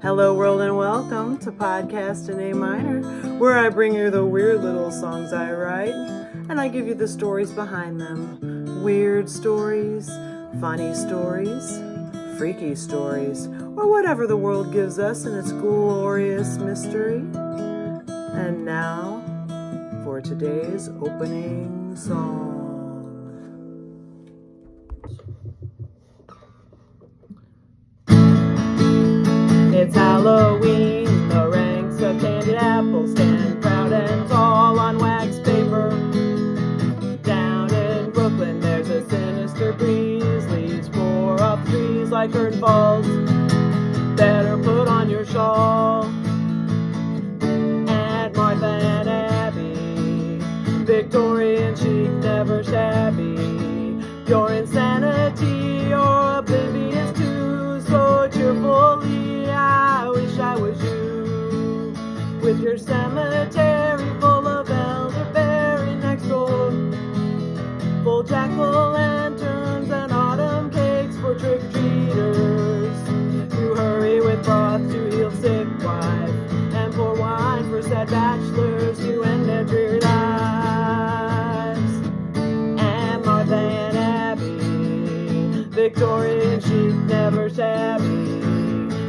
Hello world and welcome to Podcast in A Minor, where I bring you the weird little songs I write, and I give you the stories behind them. Weird stories, funny stories, freaky stories, or whatever the world gives us in its glorious mystery. And now, for today's opening song. It's Halloween, the ranks of candied apples stand proud and tall on wax paper. Down in Brooklyn there's a sinister breeze, leaves pour off trees like curtain falls. Better put on your shawl. Aunt Martha and Abby, Victorian chic, never shabby. Your insanity, you're oblivious to, so cheerfully I wish I was you. With your cemetery full of elderberry next door, full jack-o'-lanterns and autumn cakes for trick-or-treaters. You hurry with broth to heal sick wife, and pour wine for sad bachelors to end their dreary lives. And Martha and Abby, Victorian chic, never shabby.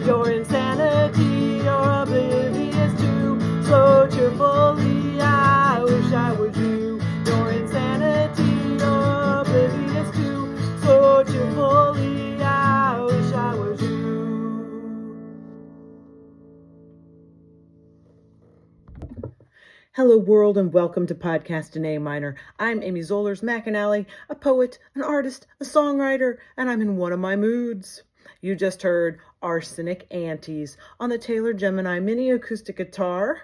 Your insanity, you're oblivious to, so cheerfully I wish I was you. Your insanity, you're oblivious to, so cheerfully I wish I was you. Hello world and welcome to Podcast in A Minor. I'm Amy Zollers-McAnally, a poet, an artist, a songwriter, and I'm in one of my moods. You just heard Arsenic Aunties on the Taylor Gemini mini acoustic guitar.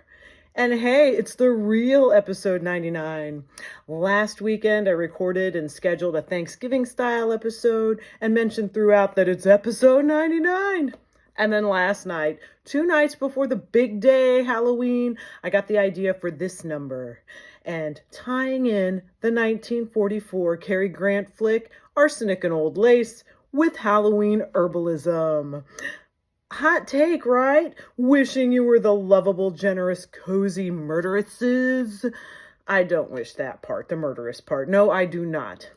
And hey, it's the real episode 99. Last weekend I recorded and scheduled a Thanksgiving style episode and mentioned throughout that it's episode 99. And then last night, 2 nights before the big day, Halloween, I got the idea for this number. And tying in the 1944 Cary Grant flick, Arsenic and Old Lace, with Halloween herbalism. Hot take, right? Wishing you were the lovable, generous, cozy murderesses. I don't wish that part, the murderous part. No, I do not.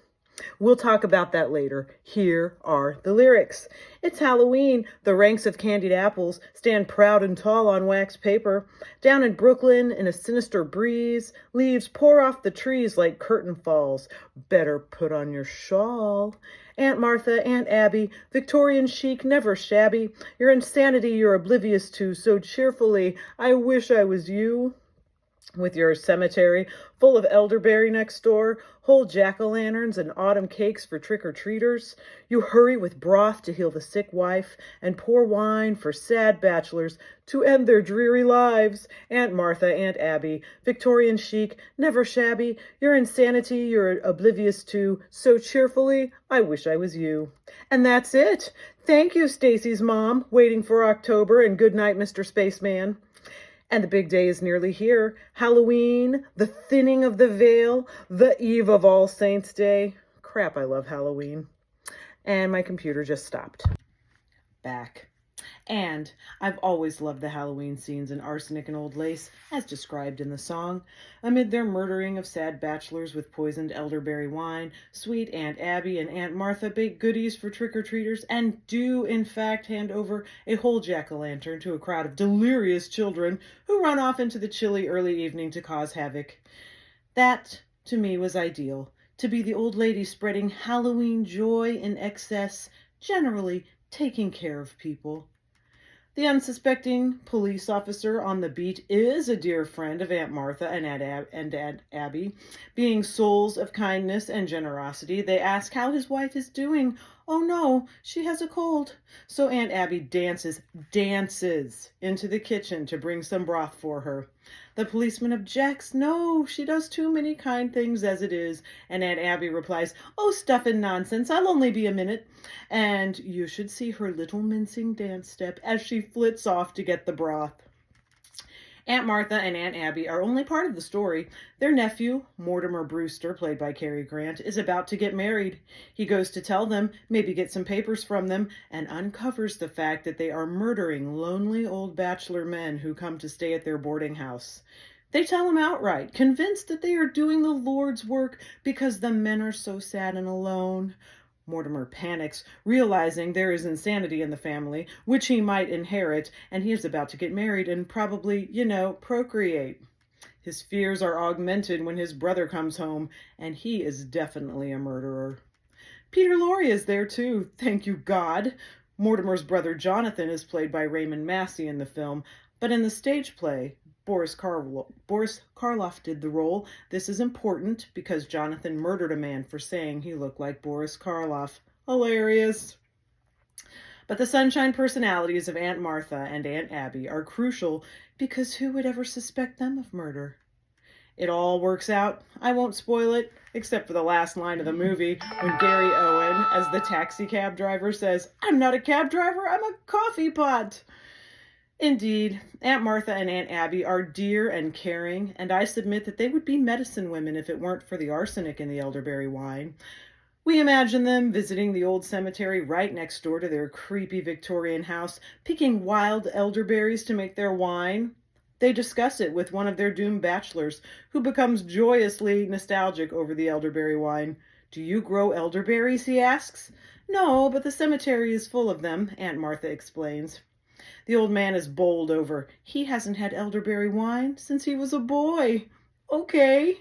We'll talk about that later. Here are the lyrics. It's Halloween. The ranks of candied apples stand proud and tall on wax paper. Down in Brooklyn, in a sinister breeze, leaves pour off the trees like curtain falls. Better put on your shawl. Aunt Martha, Aunt Abby, Victorian chic, never shabby. Your insanity you're oblivious to, so cheerfully I wish I was you. With your cemetery full of elderberry next door, whole jack-o'-lanterns and autumn cakes for trick-or-treaters, you hurry with broth to heal the sick wife and pour wine for sad bachelors to end their dreary lives. Aunt Martha, Aunt Abby, Victorian chic, never shabby, your insanity you're oblivious to, so cheerfully I wish I was you. And that's it. Thank you, Stacy's mom, waiting for October, and good night, Mr. Spaceman. And the big day is nearly here. Halloween, the thinning of the veil, the eve of All Saints' Day. Crap, I love Halloween. And my computer just stopped. Back. And I've always loved the Halloween scenes in Arsenic and Old Lace, as described in the song. Amid their murdering of sad bachelors with poisoned elderberry wine, sweet Aunt Abby and Aunt Martha bake goodies for trick-or-treaters and do, in fact, hand over a whole jack-o'-lantern to a crowd of delirious children who run off into the chilly early evening to cause havoc. That, to me, was ideal. To be the old lady spreading Halloween joy in excess, generally taking care of people. The unsuspecting police officer on the beat is a dear friend of Aunt Martha and Aunt Abby. Being souls of kindness and generosity, they ask how his wife is doing. Oh no, she has a cold. So Aunt Abby dances into the kitchen to bring some broth for her. The policeman objects. No, she does too many kind things as it is. And Aunt Abby replies, oh, stuff and nonsense, I'll only be a minute. And you should see her little mincing dance step as she flits off to get the broth. Aunt Martha and Aunt Abby are only part of the story. Their nephew, Mortimer Brewster, played by Cary Grant, is about to get married. He goes to tell them, maybe get some papers from them, and uncovers the fact that they are murdering lonely old bachelor men who come to stay at their boarding house. They tell him outright, convinced that they are doing the Lord's work because the men are so sad and alone. Mortimer panics, realizing there is insanity in the family, which he might inherit, and he is about to get married and probably, procreate. His fears are augmented when his brother comes home, and he is definitely a murderer. Peter Lorre is there too, thank you God. Mortimer's brother Jonathan is played by Raymond Massey in the film, but in the stage play, Boris Karloff did the role. This is important because Jonathan murdered a man for saying he looked like Boris Karloff. Hilarious. But the sunshine personalities of Aunt Martha and Aunt Abby are crucial because who would ever suspect them of murder? It all works out. I won't spoil it, except for the last line of the movie when Gary Owen, as the taxi cab driver, says, "I'm not a cab driver, I'm a coffee pot." Indeed, Aunt Martha and Aunt Abby are dear and caring, and I submit that they would be medicine women if it weren't for the arsenic in the elderberry wine. We imagine them visiting the old cemetery right next door to their creepy Victorian house, picking wild elderberries to make their wine. They discuss it with one of their doomed bachelors, who becomes joyously nostalgic over the elderberry wine. "Do you grow elderberries?" he asks. "No, but the cemetery is full of them," Aunt Martha explains. The old man is bowled over. He hasn't had elderberry wine since he was a boy. Okay.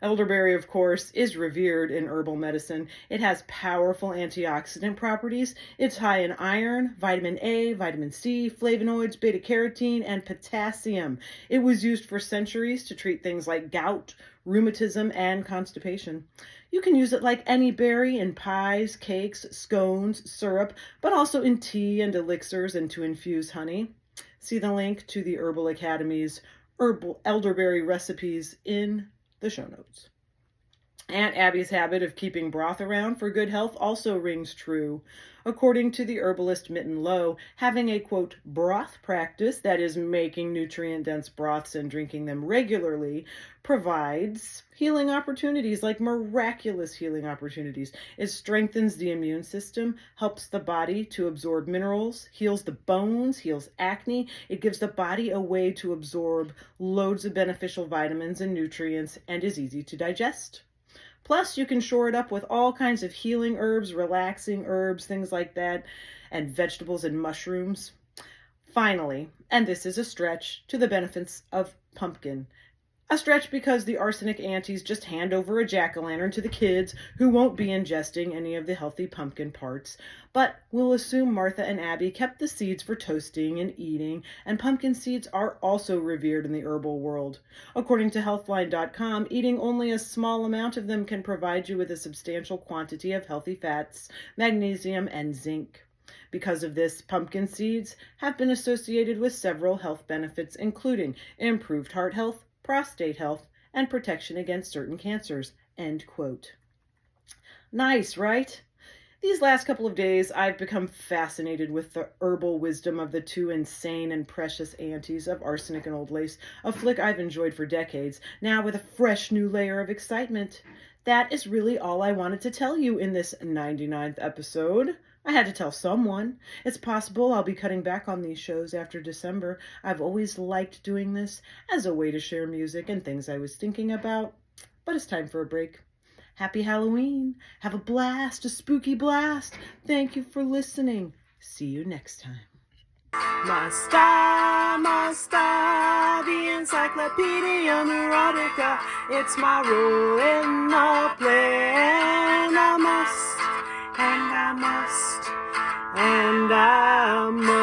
Elderberry, of course, is revered in herbal medicine. It has powerful antioxidant properties. It's high in iron, vitamin A, vitamin C, flavonoids, beta-carotene, and potassium. It was used for centuries to treat things like gout, rheumatism, and constipation. You can use it like any berry in pies, cakes, scones, syrup, but also in tea and elixirs and to infuse honey. See the link to the Herbal Academy's herbal elderberry recipes in the show notes. Aunt Abby's habit of keeping broth around for good health also rings true. According to the herbalist Mitten Lowe, having a, quote, broth practice, that is making nutrient-dense broths and drinking them regularly, provides healing opportunities, like miraculous healing opportunities. It strengthens the immune system, helps the body to absorb minerals, heals the bones, heals acne. It gives the body a way to absorb loads of beneficial vitamins and nutrients and is easy to digest. Plus, you can shore it up with all kinds of healing herbs, relaxing herbs, things like that, and vegetables and mushrooms. Finally, and this is a stretch, to the benefits of pumpkin. A stretch because the arsenic aunties just hand over a jack-o'-lantern to the kids who won't be ingesting any of the healthy pumpkin parts. But we'll assume Martha and Abby kept the seeds for toasting and eating, and pumpkin seeds are also revered in the herbal world. According to Healthline.com, eating only a small amount of them can provide you with a substantial quantity of healthy fats, magnesium, and zinc. Because of this, pumpkin seeds have been associated with several health benefits, including improved heart health, prostate health, and protection against certain cancers, end quote. Nice, right? These last couple of days, I've become fascinated with the herbal wisdom of the two insane and precious aunties of Arsenic and Old Lace, a flick I've enjoyed for decades, now with a fresh new layer of excitement. That is really all I wanted to tell you in this 99th episode. I had to tell someone. It's possible I'll be cutting back on these shows after December. I've always liked doing this as a way to share music and things I was thinking about. But it's time for a break. Happy Halloween. Have a blast, a spooky blast. Thank you for listening. See you next time. Must I, the Encyclopedia Neurotica. It's my role in the play, and I must, and I must, and I must.